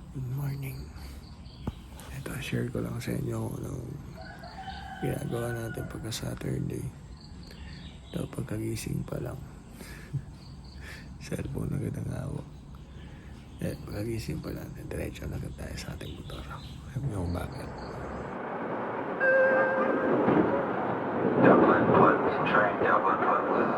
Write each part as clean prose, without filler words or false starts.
Good morning. Ito, share ko lang sa inyo kung anong ginagawa natin pagka Saturday. Ito, pagkagising pa lang. Cellphone agad ang hawak. Pagkagising pa lang, diretso na agad tayo sa ating motor. Sabi niyo kung bakit. Dublin Floods, train Dublin Floods.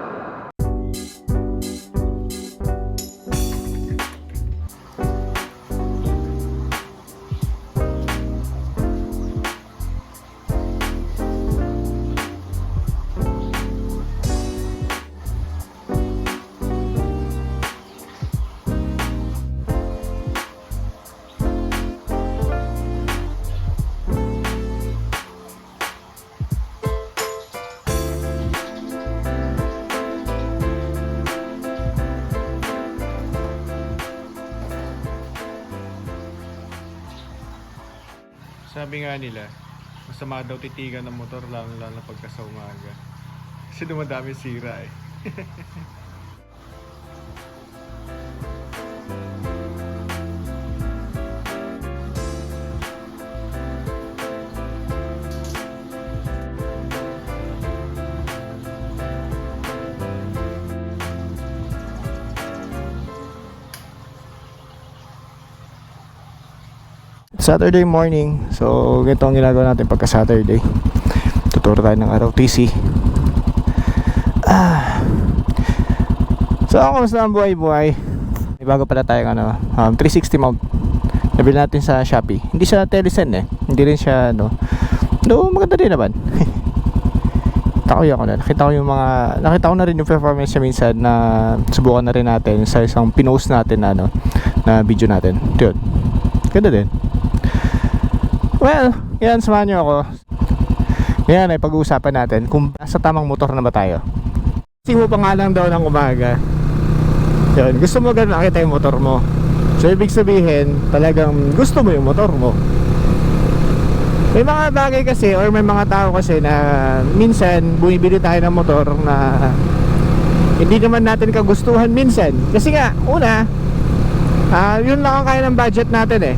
Sabi nga nila, masama daw titigan ng motor lalo pagka sa umaga. Kasi dumadami sira eh. Saturday morning. So, ganito ang ginagawa natin pagka Saturday. Tuturo tayo ng ROTC. So, kamusta ang buhay-buhay? May bago pala tayong 360 mount. Nabili natin sa Shopee. Hindi siya Telecen eh. Hindi rin siya maganda din naman. Nakita ko na rin yung performance niya minsan na subukan na rin natin sa isang pinost natin na video natin. Yun. Ganda din. Well, yan, samahan nyo ako. Yan ay pag-uusapan natin kung sa tamang motor na ba tayo. Kasi mo pa nga lang daw ng umaga. Yun, gusto mo ganun nakita yung motor mo. So ibig sabihin, talagang gusto mo yung motor mo. May mga bagay kasi or may mga tao kasi na minsan bumibili tayo ng motor na hindi naman natin kagustuhan minsan. Kasi nga, una, yun lang ang kaya ng budget natin eh.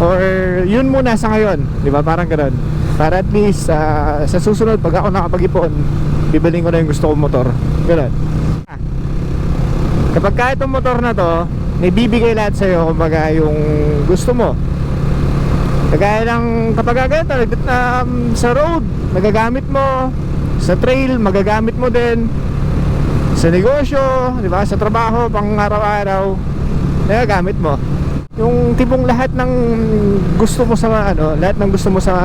Or yun muna sa ngayon, di ba? Parang gano'n. Para at least sa susunod, pag ako nakapag-ipon, bibiling ko na yung gusto kong motor. Gano'n. Kapag kahit itong motor na to, may bibigay lahat sa'yo kumbaga yung gusto mo. Kagaya lang kapag ganito, sa road, magagamit mo. Sa trail, magagamit mo din. Sa negosyo, di ba? Sa trabaho, pang araw-araw, nagagamit mo. Yung tipong lahat ng gusto mo sa lahat ng gusto mo sa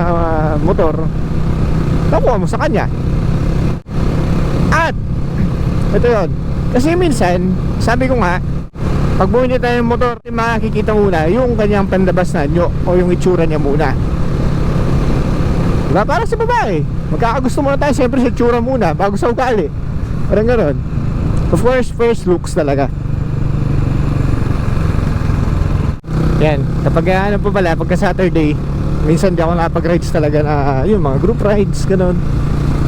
motor, nakuha mo sa kanya. At ito yun. Kasi minsan, sabi ko nga, pag bumili tayo ng motor, makikita muna yung kanyang pandabas na nyo o yung itsura niya muna. Diba? Para sa babae, magkakagusto muna tayo siyempre sa itsura muna bago sa ugali. Parang gano'n. Of course, first looks talaga. Yan, kapag pagka Saturday, minsan di ako nakapag-rides talaga na yung mga group rides, ganun.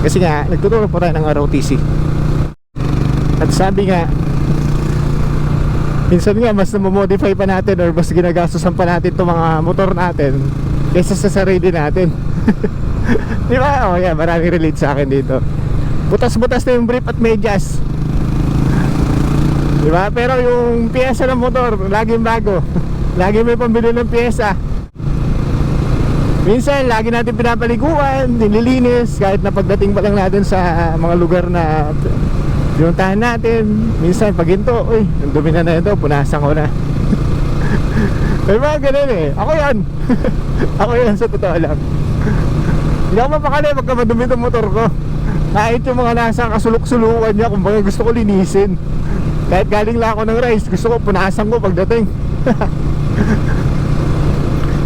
Kasi nga, nagtuturo po tayo ng ROTC. At sabi nga, minsan nga mas namomodify pa natin or mas ginagastosan pa natin itong mga motor natin kaysa sa sarili natin. Di ba? Oh yeah, maraming relate sa akin dito. Butas-butas na yung brief at medyas. Di ba? Pero yung piyesa ng motor, laging bago. Lagi may pambili ng pyesa. Minsan, lagi natin pinapaliguan, nililinis, kahit na pagdating pa lang natin sa mga lugar na pinuntahan natin. Minsan, pag ito, uy, ang dumi na ito, punasan ko na. May mga ganun eh. Ako yan. Ako yan, sa totoo lang. Hindi ako mapakali pagka madumi itong motor ko. Kahit yung mga nasa kasulok-sulukan niya, kung baga gusto ko linisin. Kahit galing lang ako ng rice, gusto ko punasan ko pagdating.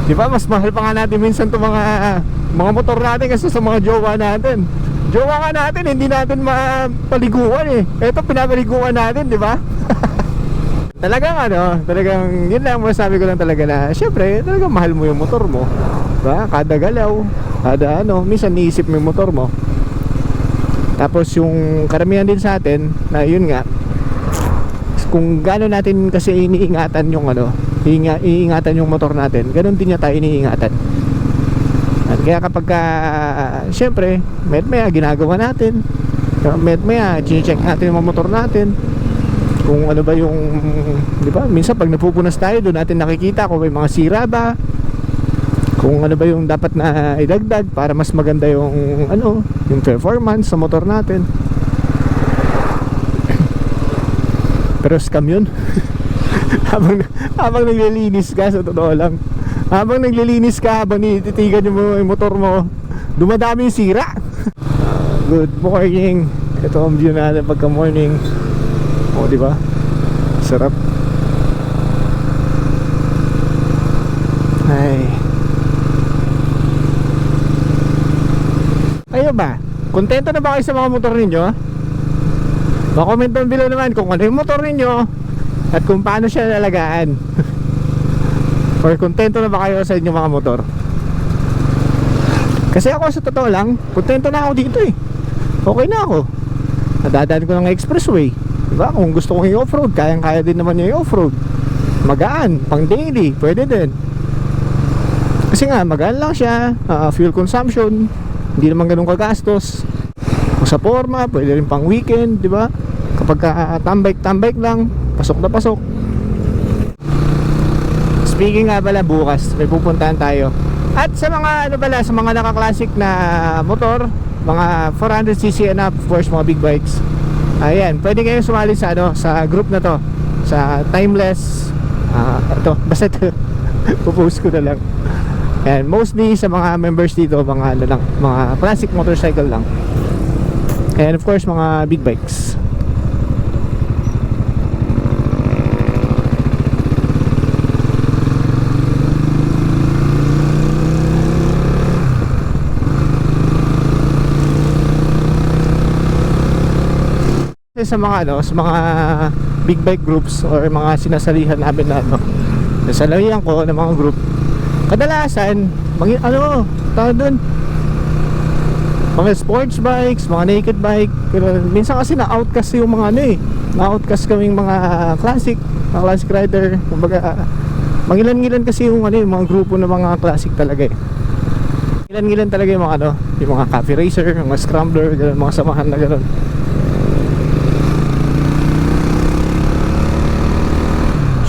Di ba, mas mahal pa nga natin minsan itong mga motor natin kasi sa mga jowa natin. Jowa nga natin, hindi natin mapaliguan eh. Ito pinapaliguan natin, di ba? Talagang yun lang masasabi ko lang talaga na syempre, talagang mahal mo yung motor mo. Diba? Kada galaw, kada minsan niisip mo yung motor mo. Tapos yung karamihan din sa atin na yun nga, kung gaano natin kasi iniingatan yung iingatan yung motor natin, ganun din niya tayo iniingatan. At kaya kapag syempre maya ginagawa natin, maya check natin yung mga motor natin kung ano ba yung, di ba, minsan pag napupunas tayo doon natin nakikita kung may mga sira ba, kung ano ba yung dapat na idagdag para mas maganda yung yung performance sa motor natin. Pero scam yun. habang naglilinis ka, sa totoo lang, habang naglilinis ka, habang nititigan yung motor mo, dumadami yung sira. Good morning. Ito ang view natin pagka morning. O, di ba? Sarap. Ay. Kayo ba? Kontento na ba kayo sa mga motor ninyo? Pa-comment down below naman kung ano yung motor ninyo at kung paano siya nalagaan. Or kontento na ba kayo sa inyong mga motor? Kasi ako sa totoo lang, kontento na ako dito eh. Okay na ako. Nadadaan ko ng expressway, diba? Kung gusto kong i-offroad, kayang-kaya din naman yung i-offroad. Magaan, pang daily, pwede din. Kasi nga, magaan lang siya. Fuel consumption, hindi naman ganun kagastos. Kung sa forma, pwede rin pang weekend, diba? Kapag tambike lang, pasok na pasok. Speaking nga pala, bukas may pupuntahan tayo. At sa mga sa mga naka-classic na motor, mga 400cc and up, of course mga big bikes, ayan, pwede kayo sumali sa sa group na to, sa Timeless. Ito, basta ito pupost ko na lang. And mostly sa mga members dito, mga mga classic motorcycle lang. And of course mga big bikes. Sa mga sa mga big bike groups or mga sinasalihan namin na nasalayan ko ng mga group, kadalasan tawag doon, mga sports bikes, mga naked bike. Pero minsan kasi na-outcast yung mga na-outcast kaming mga classic rider. Kumbaga, mangilan-ngilan kasi yung yung mga grupo ng mga classic talaga eh. Ilan-ngilan talaga yung mga yung mga cafe racer, yung mga scrambler, ganun, mga samahan na gano'n.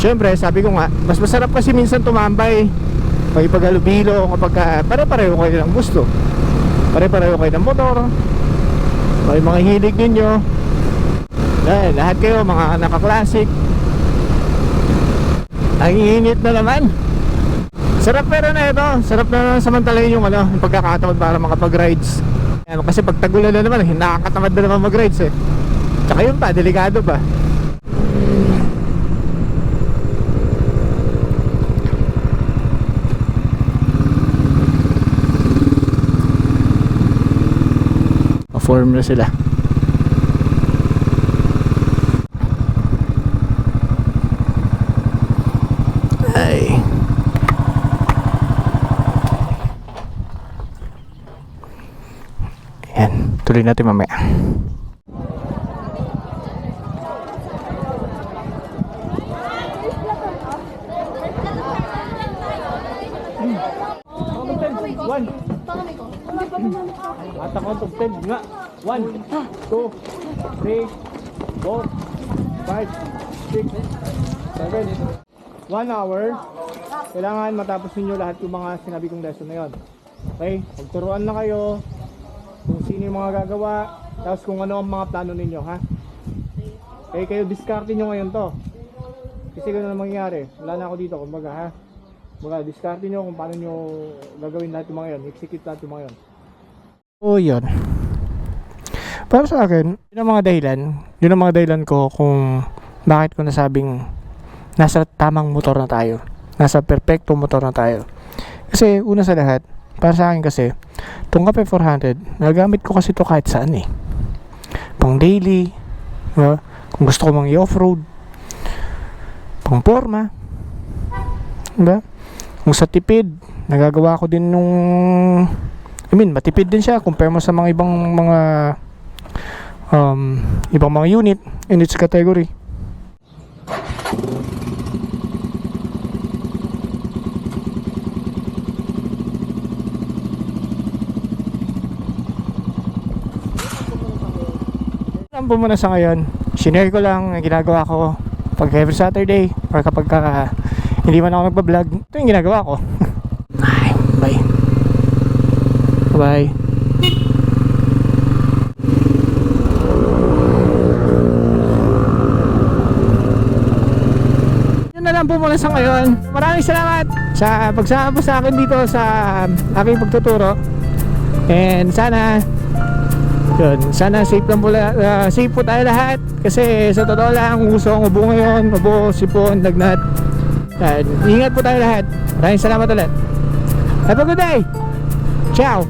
Siyempre, sabi ko nga, mas masarap kasi minsan tumambay, pag-ipaghalubilo kapag pare-pareho kayo ng gusto, pare-pareho kayo ng motor, may mga hilig ninyo, lahat kayo mga naka-classic. Ang init na naman. Sarap, pero na ito, sarap na samantalahin yung yung pagkakataon para makapag-rides. Kasi pag tagulan na naman, nakakatamad na naman mag-rides eh. Tsaka yun pa, delikado pa. Form na sila. Ay. Ayan, tuloy natin mamaya. One. At ako top 10 nga. 1, 2, 3, 4, 5, 6, 7. 1 hour. Kailangan matapos ninyo lahat yung mga sinabi kong lesson na yun. Okay? Magturuan na kayo kung sino yung mga gagawa, tapos kung ano ang mga plano ninyo, ha? Okay, kayo discardin nyo ngayon to. Kasi gano'n na mangyayari. Wala na ako dito, kumbaga, ha? Kumbaga, discardin nyo kung paano nyo gagawin lahat yung mga yun, execute lahat yung mga yun. So, yun. Para sa akin, yun ang mga dahilan ko kung bakit ko nasabing nasa tamang motor na tayo, nasa perfecto motor na tayo. Kasi una sa lahat, para sa akin kasi itong Cafe 400, nagamit ko kasi ito kahit saan eh, pang daily, kung gusto ko mang i-offroad, pang forma, diba? Kung sa tipid, nagagawa ko din matipid din siya compare mo sa mga ibang mga unit in its category. lang po muna sa ngayon. Sinare ko lang ang ginagawa ko pag every Saturday or kapag hindi man ako nagpa-vlog. Ito yung ginagawa ko. Ay, bye. Bye. Yun na lang po muna sa ngayon. Maraming salamat sa pagsama po sa akin dito sa aking pagtuturo. And sana safe lang po, safe po tayo lahat. Kasi sa totoo lang, uso ang ubo ngayon, ubo, sipon, lagnat. And ingat po tayo lahat. Maraming salamat ulit. Have a good day. Ciao.